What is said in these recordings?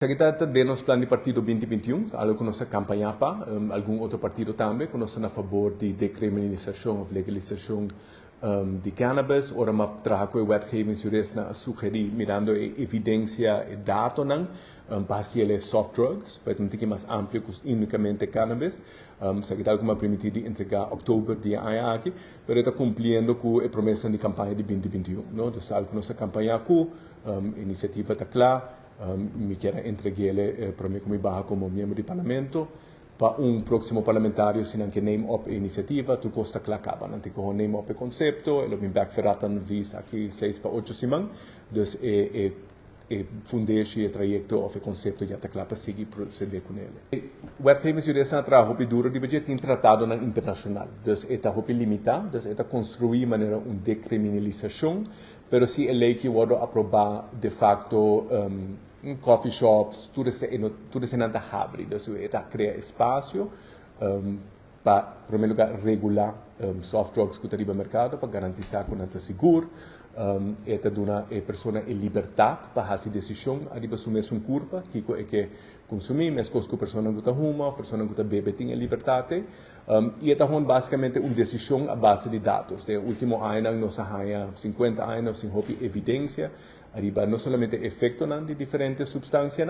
Kita temos plano de partido 2021, algo que nossa campanha para, algum outro partido também, que nós somos a favor de decriminalização ou legalização de cannabis, ora ma traga com a wetgeving a sugerir, mirando a evidência e dados, para se ele soft drugs, para ter que mais amplo que unicamente cannabis, se kita algo permitido entregar outubro dia aqui, mas está cumprindo com a promessa de campanha de 2021, não? Então, algo que nossa campanha com iniciativa está clara. Me quero entregar para mim como membro do parlamento para próximo parlamentário se não que name up a iniciativa tu costa clacaba não tem como name up o conceito ele me back ferratan vis aqui 6 para 8 semanas dus fundeshi e trajecto of o conceito já está claro para seguir proceder com ele o famous judicial trabalho duro de budget tem tratado na internacional dus eta hopi limitar dus eta construir maneira decriminalização pero se a lei que o aprovar de facto coffee shops, tudo isso não está abrindo, então está criar espaço para, em primeiro lugar, regular soft drugs que estão no mercado, para garantir que não está seguro, está dando a pessoa a liberdade para fazer decisão, a assumir sua culpa, que é que consumir, mas coisas que a pessoa não está fumando, a pessoa não está bebendo, tem a liberdade, e está basicamente uma decisão à base de dados. No último ano, nós temos 50 anos sem evidência, arriba não somente efeito de diferentes substâncias,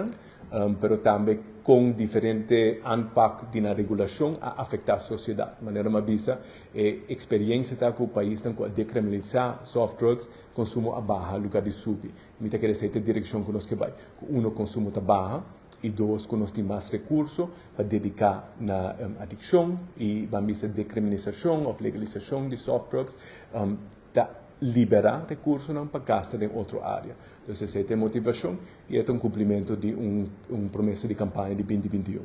mas também com diferente impacto na regulação a afetar a sociedade. De maneira mais visa, a experiência que o país tem com decriminalizar soft drugs, consumo a barra, lugar de subir. Muita quer dizer a direção que nós que vai. Um, consumo está barra, e dois, que nós temos mais recursos para dedicar na adicção e vamos a decriminalização ou legalização de soft drugs, liberar recursos para gastar em outra área. Então, essa é a motivação e é um cumprimento de uma promessa de campanha de 2021.